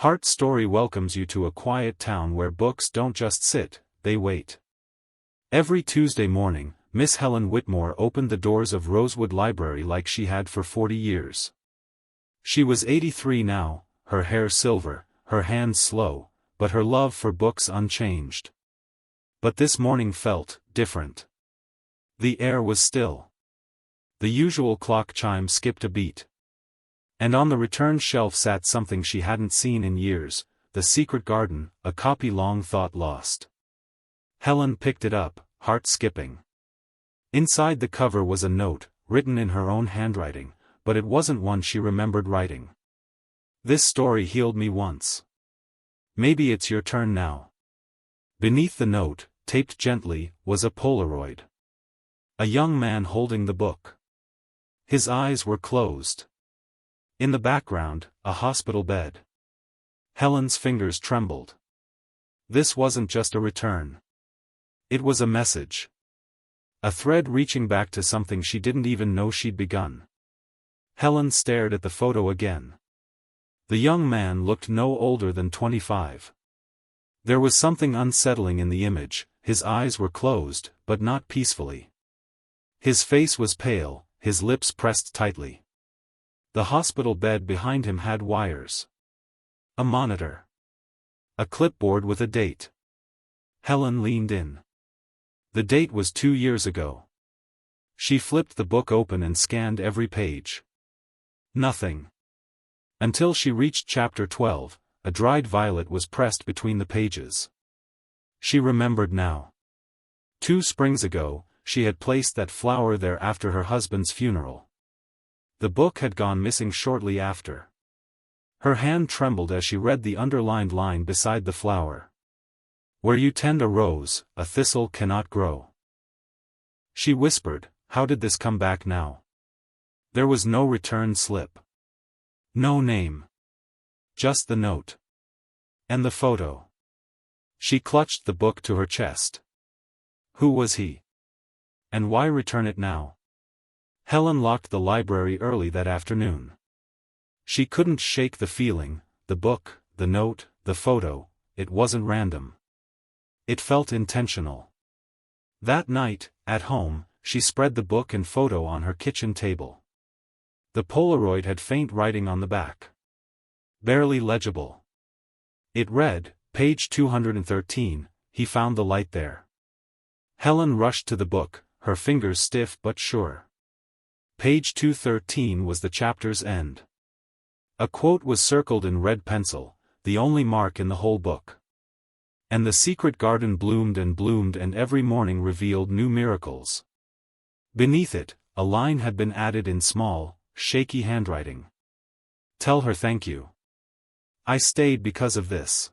Heart Story welcomes you to a quiet town where books don't just sit, they wait. Every Tuesday morning, Miss Helen Whitmore opened the doors of Rosewood Library like she had for 40 years. She was 83 now, her hair silver, her hands slow, but her love for books unchanged. But this morning felt different. The air was still. The usual clock chime skipped a beat. And on the return shelf sat something she hadn't seen in years, The Secret Garden, a copy long thought lost. Helen picked it up, heart skipping. Inside the cover was a note, written in her own handwriting, but it wasn't one she remembered writing. This story healed me once. Maybe it's your turn now. Beneath the note, taped gently, was a Polaroid. A young man holding the book. His eyes were closed. In the background, a hospital bed. Helen's fingers trembled. This wasn't just a return. It was a message. A thread reaching back to something she didn't even know she'd begun. Helen stared at the photo again. The young man looked no older than 25. There was something unsettling in the image. His eyes were closed, but not peacefully. His face was pale, his lips pressed tightly. The hospital bed behind him had wires. A monitor. A clipboard with a date. Helen leaned in. The date was 2 years ago. She flipped the book open and scanned every page. Nothing. Until she reached chapter 12, a dried violet was pressed between the pages. She remembered now. 2 springs ago, she had placed that flower there after her husband's funeral. The book had gone missing shortly after. Her hand trembled as she read the underlined line beside the flower. Where you tend a rose, a thistle cannot grow. She whispered, how did this come back now? There was no return slip. No name. Just the note. And the photo. She clutched the book to her chest. Who was he? And why return it now? Helen locked the library early that afternoon. She couldn't shake the feeling, the book, the note, the photo, it wasn't random. It felt intentional. That night, at home, she spread the book and photo on her kitchen table. The Polaroid had faint writing on the back. Barely legible. It read, page 213, he found the light there. Helen rushed to the book, her fingers stiff but sure. Page 213 was the chapter's end. A quote was circled in red pencil, the only mark in the whole book. And the secret garden bloomed and every morning revealed new miracles. Beneath it, a line had been added in small, shaky handwriting. Tell her thank you. I stayed because of this.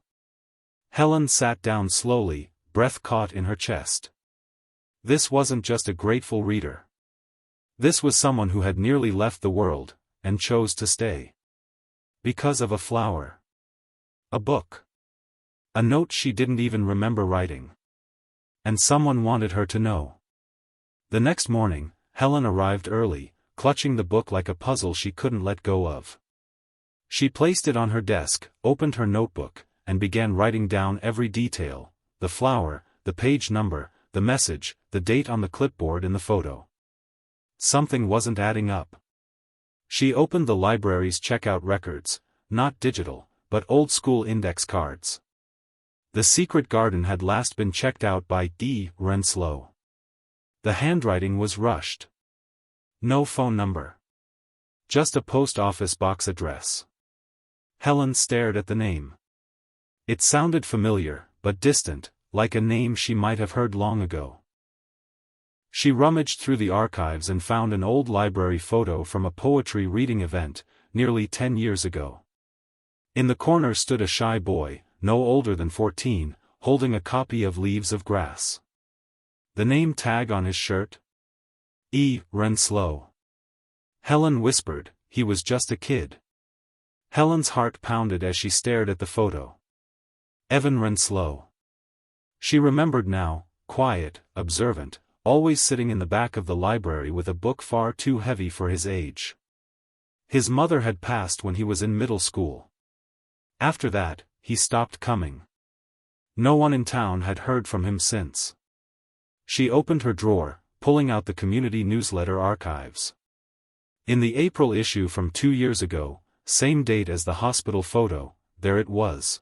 Helen sat down slowly, breath caught in her chest. This wasn't just a grateful reader. This was someone who had nearly left the world, and chose to stay. Because of a flower. A book. A note she didn't even remember writing. And someone wanted her to know. The next morning, Helen arrived early, clutching the book like a puzzle she couldn't let go of. She placed it on her desk, opened her notebook, and began writing down every detail, the flower, the page number, the message, the date on the clipboard in the photo. Something wasn't adding up. She opened the library's checkout records, not digital, but old-school index cards. The secret garden had last been checked out by E. Renslow. The handwriting was rushed. No phone number. Just a post office box address. Helen stared at the name. It sounded familiar, but distant, like a name she might have heard long ago. She rummaged through the archives and found an old library photo from a poetry reading event, nearly 10 years ago. In the corner stood a shy boy, no older than 14, holding a copy of Leaves of Grass. The name tag on his shirt? E. Renslow. Helen whispered, he was just a kid. Helen's heart pounded as she stared at the photo. Evan Renslow. She remembered now, quiet, observant, always sitting in the back of the library with a book far too heavy for his age. His mother had passed when he was in middle school. After that, he stopped coming. No one in town had heard from him since. She opened her drawer, pulling out the community newsletter archives. In the April issue from 2 years ago, same date as the hospital photo, there it was.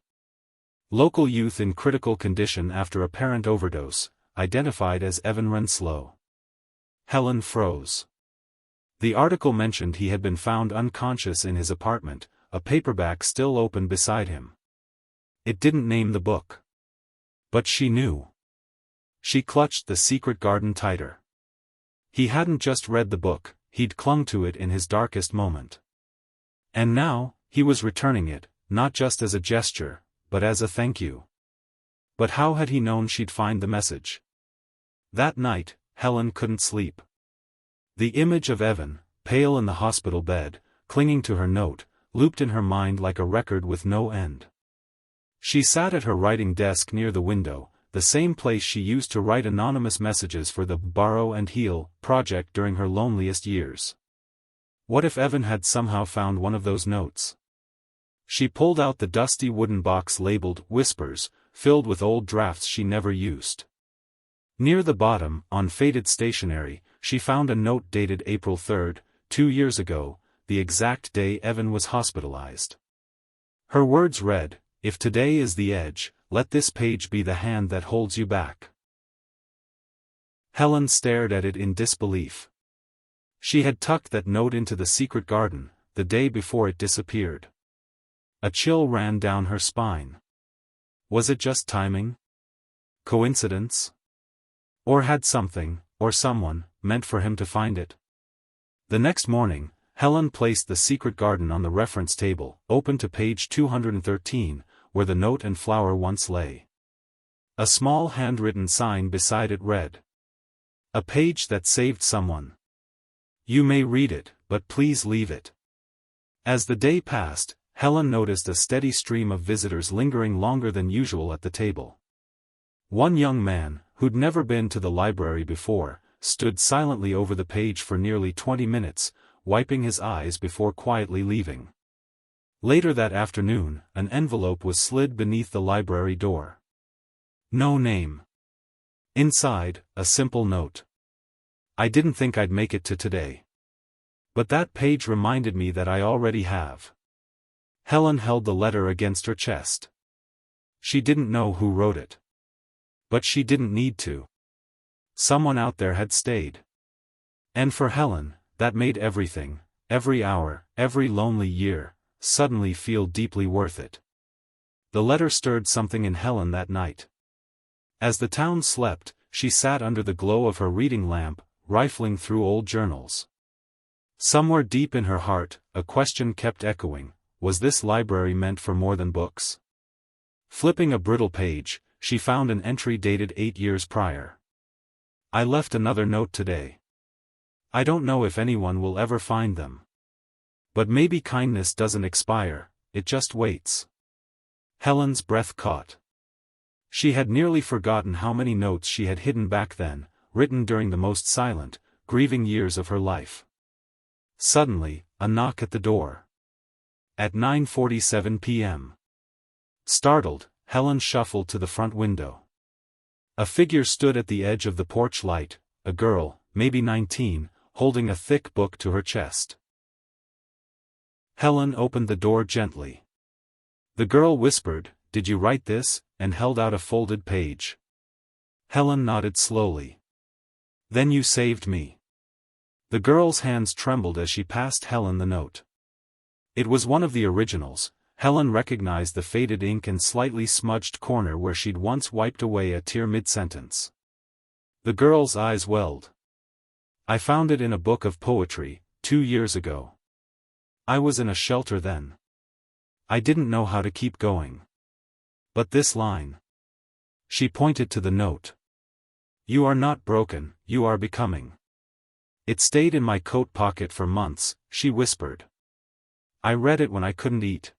Local youth in critical condition after apparent overdose, identified as Evan Renslow. Helen froze. The article mentioned he had been found unconscious in his apartment, a paperback still open beside him. It didn't name the book. But she knew. She clutched The Secret Garden tighter. He hadn't just read the book, he'd clung to it in his darkest moment. And now, he was returning it, not just as a gesture, but as a thank you. But how had he known she'd find the message? That night, Helen couldn't sleep. The image of Evan, pale in the hospital bed, clinging to her note, looped in her mind like a record with no end. She sat at her writing desk near the window, the same place she used to write anonymous messages for the Borrow and Heal project during her loneliest years. What if Evan had somehow found one of those notes? She pulled out the dusty wooden box labeled Whispers, filled with old drafts she never used. Near the bottom, on faded stationery, she found a note dated April 3, 2 years ago, the exact day Evan was hospitalized. Her words read, "If today is the edge, let this page be the hand that holds you back." Helen stared at it in disbelief. She had tucked that note into the secret garden, the day before it disappeared. A chill ran down her spine. Was it just timing? Coincidence? Or had something, or someone, meant for him to find it? The next morning, Helen placed The Secret Garden on the reference table, open to page 213, where the note and flower once lay. A small handwritten sign beside it read, "A page that saved someone. You may read it, but please leave it." As the day passed, Helen noticed a steady stream of visitors lingering longer than usual at the table. One young man, who'd never been to the library before, stood silently over the page for nearly 20 minutes, wiping his eyes before quietly leaving. Later that afternoon, an envelope was slid beneath the library door. No name. Inside, a simple note. "I didn't think I'd make it to today. But that page reminded me that I already have." Helen held the letter against her chest. She didn't know who wrote it. But she didn't need to. Someone out there had stayed. And for Helen, that made everything, every hour, every lonely year, suddenly feel deeply worth it. The letter stirred something in Helen that night. As the town slept, she sat under the glow of her reading lamp, rifling through old journals. Somewhere deep in her heart, a question kept echoing: was this library meant for more than books? Flipping a brittle page, she found an entry dated 8 years prior. "I left another note today. I don't know if anyone will ever find them. But maybe kindness doesn't expire, it just waits." Helen's breath caught. She had nearly forgotten how many notes she had hidden back then, written during the most silent, grieving years of her life. Suddenly, a knock at the door. At 9:47 p.m. Startled, Helen shuffled to the front window. A figure stood at the edge of the porch light, a girl, maybe 19, holding a thick book to her chest. Helen opened the door gently. The girl whispered, "Did you write this?" and held out a folded page. Helen nodded slowly. "Then you saved me." The girl's hands trembled as she passed Helen the note. It was one of the originals. Helen recognized the faded ink and slightly smudged corner where she'd once wiped away a tear mid-sentence. The girl's eyes welled. "I found it in a book of poetry, 2 years ago. I was in a shelter then. I didn't know how to keep going. But this line." She pointed to the note. "You are not broken, you are becoming." "It stayed in my coat pocket for months," she whispered. "I read it when I couldn't eat.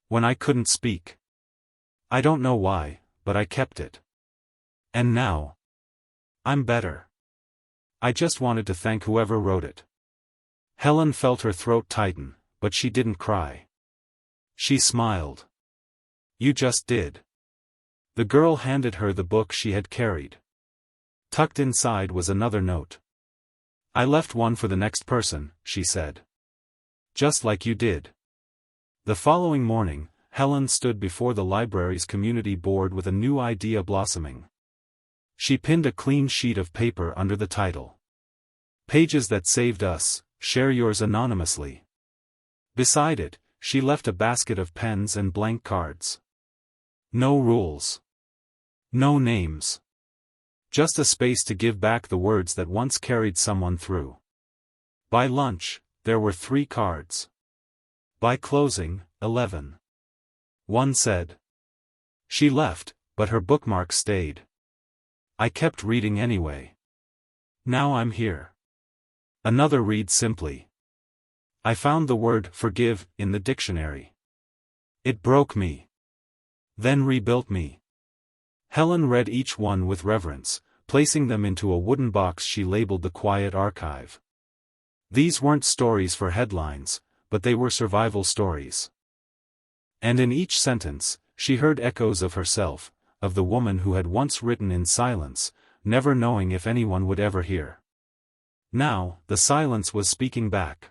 When I couldn't speak. I don't know why, but I kept it. And now, I'm better. I just wanted to thank whoever wrote it." Helen felt her throat tighten, but she didn't cry. She smiled. You just did. The girl handed her the book she had carried. Tucked inside was another note. I left one for the next person, she said. Just like you did. The following morning, Helen stood before the library's community board with a new idea blossoming. She pinned a clean sheet of paper under the title. Pages That Saved Us, Share Yours Anonymously. Beside it, she left a basket of pens and blank cards. No rules. No names. Just a space to give back the words that once carried someone through. By lunch, there were 3 cards. By closing, 11. One said. She left, but her bookmark stayed. I kept reading anyway. Now I'm here. Another reads simply. I found the word forgive in the dictionary. It broke me. Then rebuilt me. Helen read each one with reverence, placing them into a wooden box she labeled the Quiet Archive. These weren't stories for headlines, but they were survival stories. And in each sentence, she heard echoes of herself, of the woman who had once written in silence, never knowing if anyone would ever hear. Now, the silence was speaking back.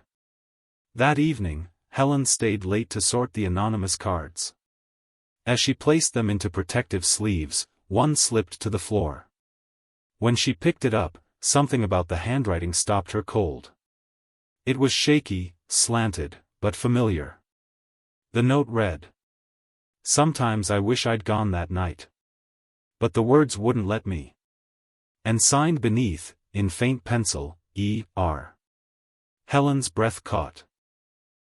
That evening, Helen stayed late to sort the anonymous cards. As she placed them into protective sleeves, one slipped to the floor. When she picked it up, something about the handwriting stopped her cold. It was shaky, slanted, but familiar. The note read. Sometimes I wish I'd gone that night. But the words wouldn't let me. And signed beneath, in faint pencil, E.R. Helen's breath caught.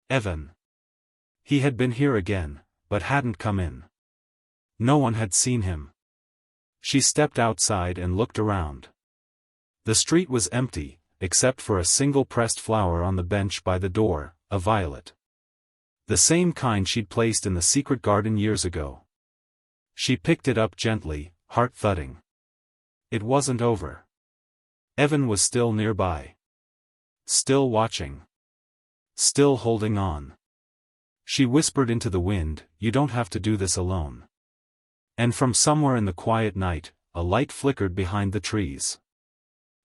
Evan. He had been here again, but hadn't come in. No one had seen him. She stepped outside and looked around. The street was empty, except for a single pressed flower on the bench by the door, a violet. The same kind she'd placed in the secret garden years ago. She picked it up gently, heart thudding. It wasn't over. Evan was still nearby. Still watching. Still holding on. She whispered into the wind, "You don't have to do this alone." And from somewhere in the quiet night, a light flickered behind the trees.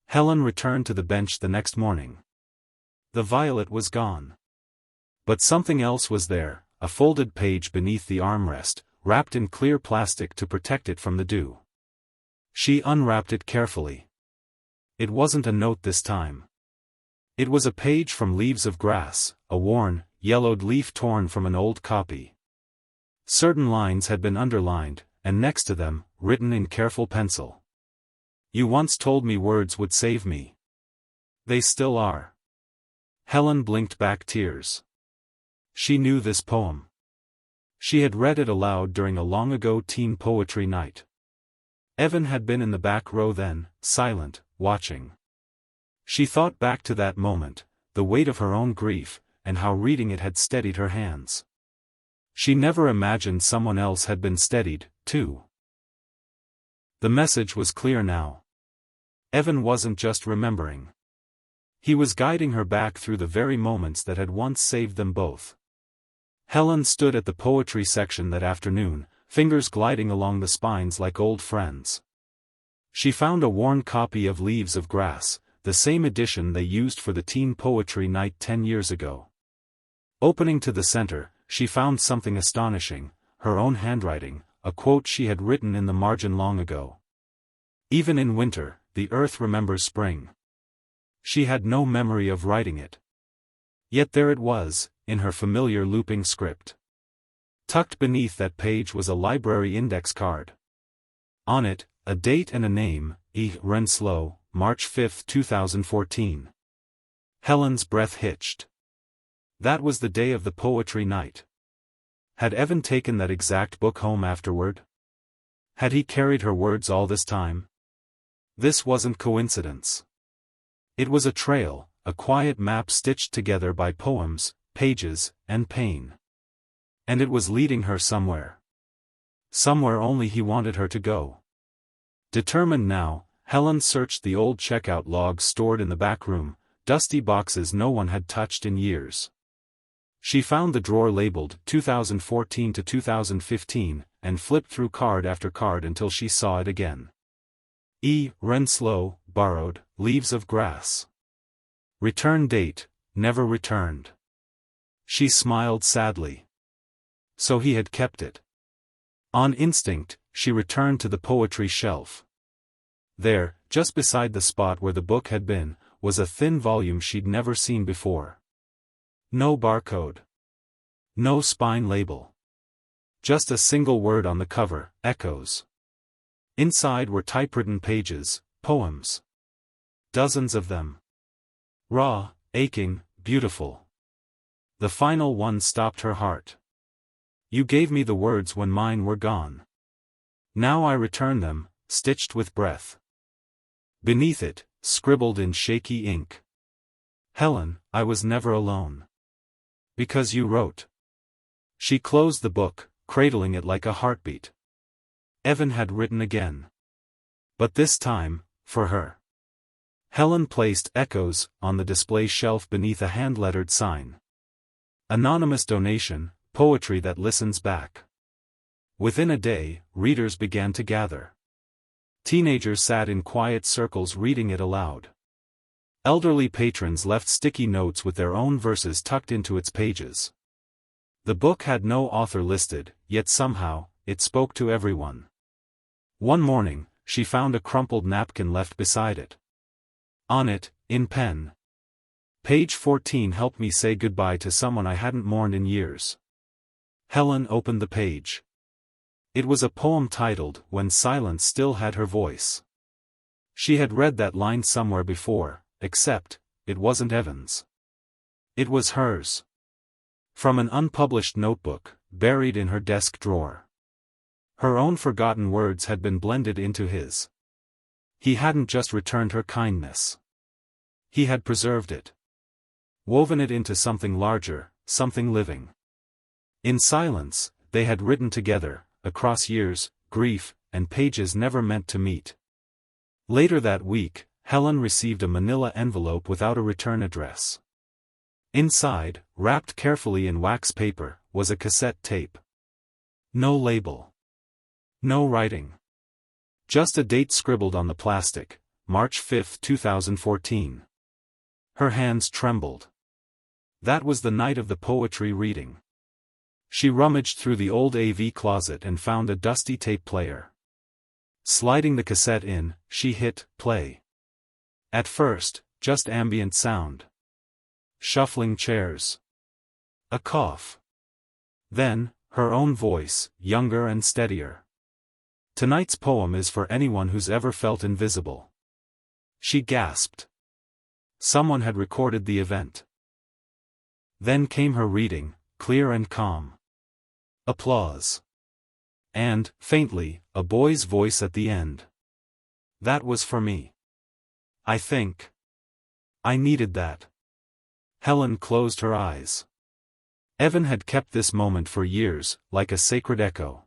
Helen returned to the bench the next morning. The violet was gone. But something else was there, a folded page beneath the armrest, wrapped in clear plastic to protect it from the dew. She unwrapped it carefully. It wasn't a note this time. It was a page from Leaves of Grass, a worn, yellowed leaf torn from an old copy. Certain lines had been underlined, and next to them, written in careful pencil. You once told me words would save me. They still are. Helen blinked back tears. She knew this poem. She had read it aloud during a long-ago teen poetry night. Evan had been in the back row then, silent, watching. She thought back to that moment, the weight of her own grief, and how reading it had steadied her hands. She never imagined someone else had been steadied, too. The message was clear now. Evan wasn't just remembering. He was guiding her back through the very moments that had once saved them both. Helen stood at the poetry section that afternoon, fingers gliding along the spines like old friends. She found a worn copy of Leaves of Grass, the same edition they used for the teen poetry night 10 years ago. Opening to the center, she found something astonishing, her own handwriting, a quote she had written in the margin long ago. Even in winter, the earth remembers spring. She had no memory of writing it. Yet there it was, in her familiar looping script. Tucked beneath that page was a library index card. On it, a date and a name, E. Renslow, March 5, 2014. Helen's breath hitched. That was the day of the poetry night. Had Evan taken that exact book home afterward? Had he carried her words all this time? This wasn't coincidence. It was a trail, a quiet map stitched together by poems, pages, and pain. And it was leading her somewhere. Somewhere only he wanted her to go. Determined now, Helen searched the old checkout logs stored in the back room, dusty boxes no one had touched in years. She found the drawer labeled 2014 to 2015, and flipped through card after card until she saw it again. Renslow, borrowed, Leaves of Grass. Return date, never returned. She smiled sadly. So he had kept it. On instinct, she returned to the poetry shelf. There, just beside the spot where the book had been, was a thin volume she'd never seen before. No barcode. No spine label. Just a single word on the cover, Echoes. Inside were typewritten pages, poems. Dozens of them. Raw, aching, beautiful. The final one stopped her heart. You gave me the words when mine were gone. Now I return them, stitched with breath. Beneath it, scribbled in shaky ink. Helen, I was never alone. Because you wrote. She closed the book, cradling it like a heartbeat. Evan had written again. But this time, for her. Helen placed Echoes on the display shelf beneath a hand-lettered sign. Anonymous donation, poetry that listens back. Within a day, readers began to gather. Teenagers sat in quiet circles reading it aloud. Elderly patrons left sticky notes with their own verses tucked into its pages. The book had no author listed, yet somehow, it spoke to everyone. One morning, she found a crumpled napkin left beside it. On it, in pen. Page 14 helped me say goodbye to someone I hadn't mourned in years. Helen opened the page. It was a poem titled, When Silence Still Had Her Voice. She had read that line somewhere before, except, it wasn't Evan's. It was hers. From an unpublished notebook, buried in her desk drawer. Her own forgotten words had been blended into his. He hadn't just returned her kindness. He had preserved it. Woven it into something larger, something living. In silence, they had written together, across years, grief, and pages never meant to meet. Later that week, Helen received a manila envelope without a return address. Inside, wrapped carefully in wax paper, was a cassette tape. No label. No writing. Just a date scribbled on the plastic, March 5, 2014. Her hands trembled. That was the night of the poetry reading. She rummaged through the old AV closet and found a dusty tape player. Sliding the cassette in, she hit play. At first, just ambient sound. Shuffling chairs. A cough. Then, her own voice, younger and steadier. Tonight's poem is for anyone who's ever felt invisible. She gasped. Someone had recorded the event. Then came her reading, clear and calm. Applause. And, faintly, a boy's voice at the end. That was for me. I think. I needed that. Helen closed her eyes. Evan had kept this moment for years, like a sacred echo.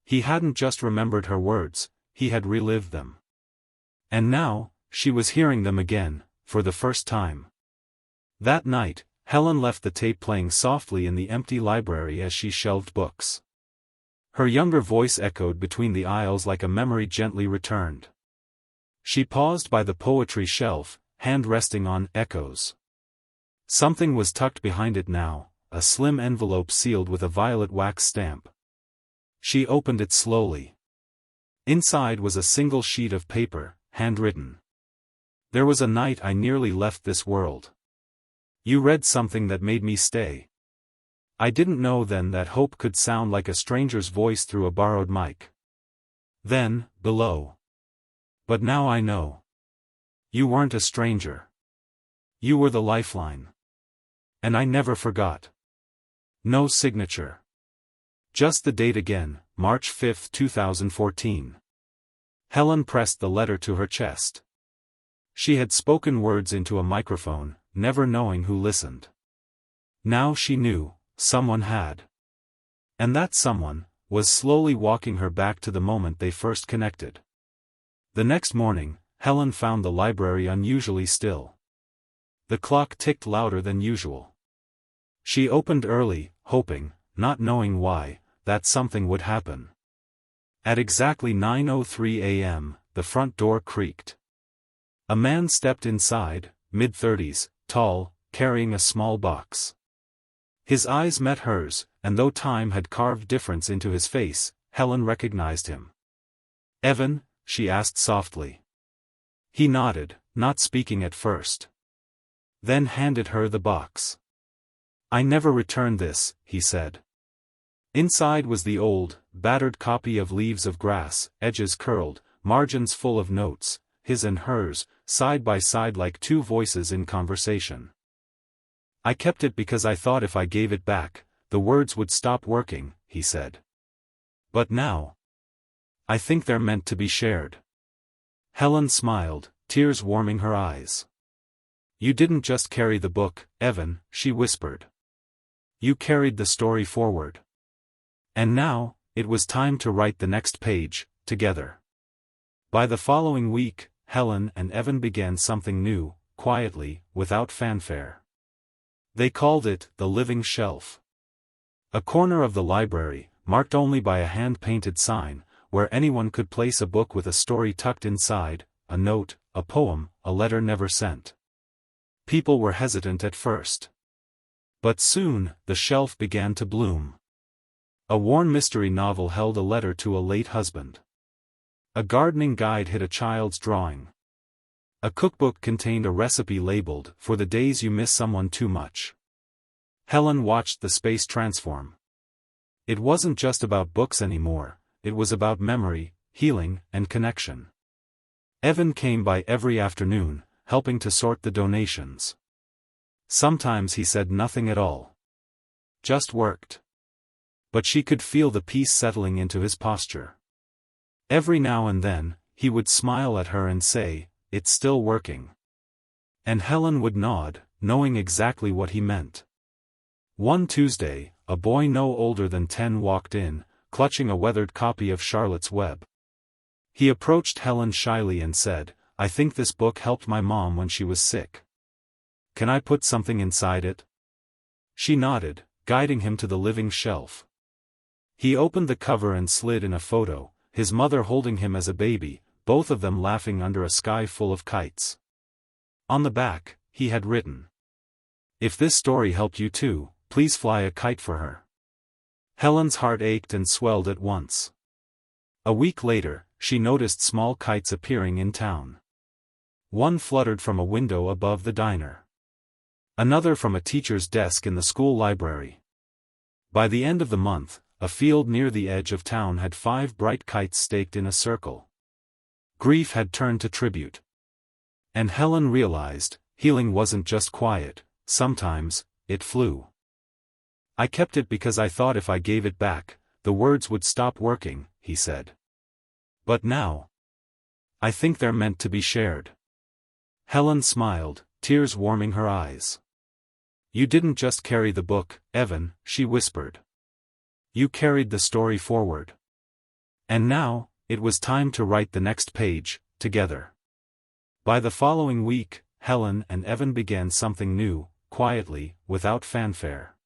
He hadn't just remembered her words, he had relived them. And now, she was hearing them again, for the first time. That night, Helen left the tape playing softly in the empty library as she shelved books. Her younger voice echoed between the aisles like a memory gently returned. She paused by the poetry shelf, hand resting on Echoes. Something was tucked behind it now, a slim envelope sealed with a violet wax stamp. She opened it slowly. Inside was a single sheet of paper, handwritten. There was a night I nearly left this world. You read something that made me stay. I didn't know then that hope could sound like a stranger's voice through a borrowed mic. Then, below. But now I know. You weren't a stranger. You were the lifeline. And I never forgot. No signature. Just the date again, March 5, 2014. Helen pressed the letter to her chest. She had spoken words into a microphone, never knowing who listened. Now she knew, someone had. And that someone was slowly walking her back to the moment they first connected. The next morning, Helen found the library unusually still. The clock ticked louder than usual. She opened early, hoping, not knowing why, that something would happen. At exactly 9:03 a.m., the front door creaked. A man stepped inside, mid-30s, tall, carrying a small box. His eyes met hers, and though time had carved difference into his face, Helen recognized him. "Evan?" she asked softly. He nodded, not speaking at first. Then handed her the box. "I never returned this," he said. Inside was the old, battered copy of Leaves of Grass, edges curled, margins full of notes, his and hers, side by side like two voices in conversation. "I kept it because I thought if I gave it back, the words would stop working," he said. "But now, I think they're meant to be shared." Helen smiled, tears warming her eyes. "You didn't just carry the book, Evan," she whispered. "You carried the story forward. And now, it was time to write the next page, together." By the following week, Helen and Evan began something new, quietly, without fanfare. They called it the living shelf. A corner of the library, marked only by a hand-painted sign, where anyone could place a book with a story tucked inside, a note, a poem, a letter never sent. People were hesitant at first. But soon, the shelf began to bloom. A worn mystery novel held a letter to a late husband. A gardening guide hid a child's drawing. A cookbook contained a recipe labeled, "For the days you miss someone too much." Helen watched the space transform. It wasn't just about books anymore, it was about memory, healing, and connection. Evan came by every afternoon, helping to sort the donations. Sometimes he said nothing at all. Just worked. But she could feel the peace settling into his posture. Every now and then, he would smile at her and say, "It's still working." And Helen would nod, knowing exactly what he meant. One Tuesday, a boy no older than 10 walked in, clutching a weathered copy of Charlotte's Web. He approached Helen shyly and said, "I think this book helped my mom when she was sick. Can I put something inside it?" She nodded, guiding him to the living shelf. He opened the cover and slid in a photo, his mother holding him as a baby, both of them laughing under a sky full of kites. On the back, he had written, "If this story helped you too, please fly a kite for her." Helen's heart ached and swelled at once. A week later, she noticed small kites appearing in town. One fluttered from a window above the diner. Another from a teacher's desk in the school library. By the end of the month, a field near the edge of town had 5 bright kites staked in a circle. Grief had turned to tribute. And Helen realized, healing wasn't just quiet, sometimes, it flew. "I kept it because I thought if I gave it back, the words would stop working," he said. "But now, I think they're meant to be shared." Helen smiled, tears warming her eyes. "You didn't just carry the book, Evan," she whispered. "You carried the story forward. And now, it was time to write the next page, together." By the following week, Helen and Evan began something new, quietly, without fanfare.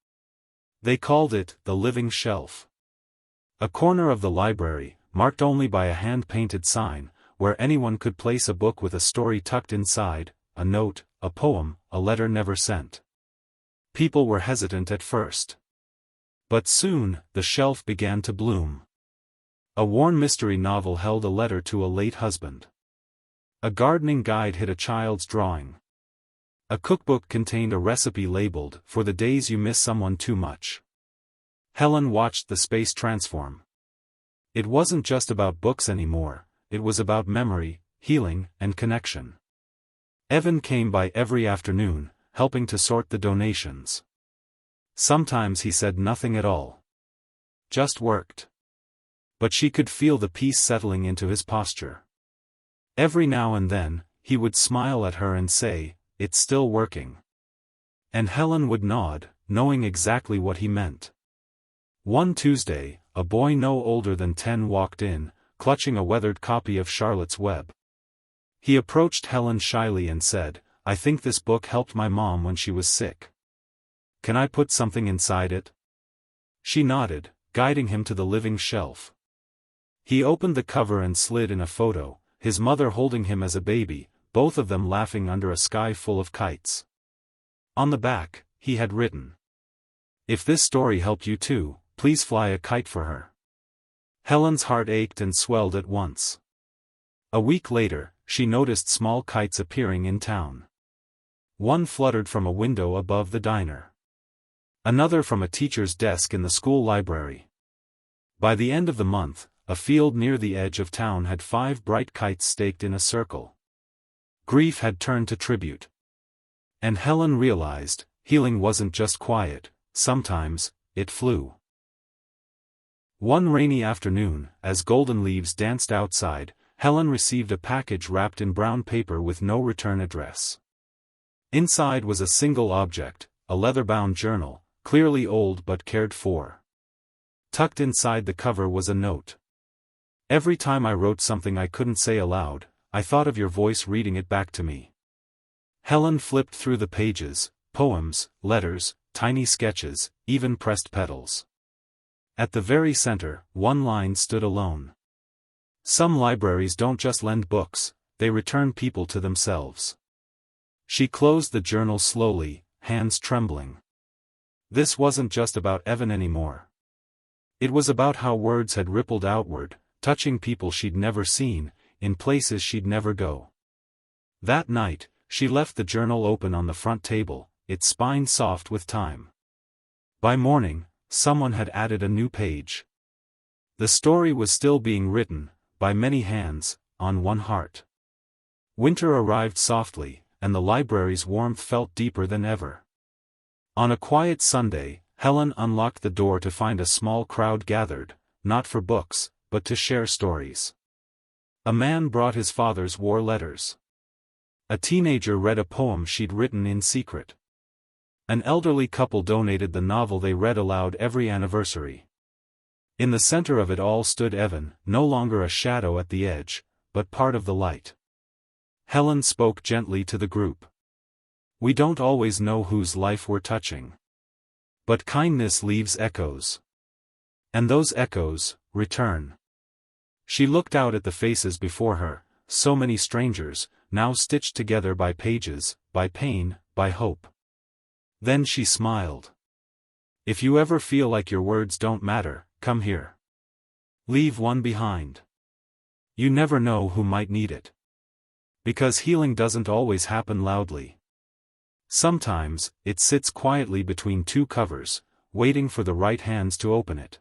They called it the living shelf. A corner of the library, marked only by a hand-painted sign, where anyone could place a book with a story tucked inside, a note, a poem, a letter never sent. People were hesitant at first. But soon, the shelf began to bloom. A worn mystery novel held a letter to a late husband. A gardening guide hid a child's drawing. A cookbook contained a recipe labeled, "For the days you miss someone too much." Helen watched the space transform. It wasn't just about books anymore, it was about memory, healing, and connection. Evan came by every afternoon, helping to sort the donations. Sometimes he said nothing at all. Just worked. But she could feel the peace settling into his posture. Every now and then, he would smile at her and say, "It's still working." And Helen would nod, knowing exactly what he meant. One Tuesday, a boy no older than 10 walked in, clutching a weathered copy of Charlotte's Web. He approached Helen shyly and said, "I think this book helped my mom when she was sick. Can I put something inside it? She nodded, guiding him to the living shelf. He opened the cover and slid in a photo, his mother holding him as a baby, both of them laughing under a sky full of kites. On the back, he had written, "If this story helped you too, please fly a kite for her." Helen's heart ached and swelled at once. A week later, she noticed small kites appearing in town. One fluttered from a window above the diner. Another from a teacher's desk in the school library. By the end of the month, a field near the edge of town had 5 bright kites staked in a circle. Grief had turned to tribute. And Helen realized, healing wasn't just quiet, sometimes, it flew. One rainy afternoon, as golden leaves danced outside, Helen received a package wrapped in brown paper with no return address. Inside was a single object, a leather-bound journal, clearly old but cared for. Tucked inside the cover was a note. "Every time I wrote something I couldn't say aloud, I thought of your voice reading it back to me." Helen flipped through the pages, poems, letters, tiny sketches, even pressed petals. At the very center, one line stood alone. "Some libraries don't just lend books, they return people to themselves." She closed the journal slowly, hands trembling. This wasn't just about Evan anymore. It was about how words had rippled outward, touching people she'd never seen, in places she'd never go. That night, she left the journal open on the front table, its spine soft with time. By morning, someone had added a new page. The story was still being written, by many hands, on one heart. Winter arrived softly, and the library's warmth felt deeper than ever. On a quiet Sunday, Helen unlocked the door to find a small crowd gathered, not for books, but to share stories. A man brought his father's war letters. A teenager read a poem she'd written in secret. An elderly couple donated the novel they read aloud every anniversary. In the center of it all stood Evan, no longer a shadow at the edge, but part of the light. Helen spoke gently to the group. "We don't always know whose life we're touching. But kindness leaves echoes. And those echoes, return." She looked out at the faces before her, so many strangers, now stitched together by pages, by pain, by hope. Then she smiled. "If you ever feel like your words don't matter, come here. Leave one behind. You never know who might need it. Because healing doesn't always happen loudly. Sometimes, it sits quietly between 2 covers, waiting for the right hands to open it."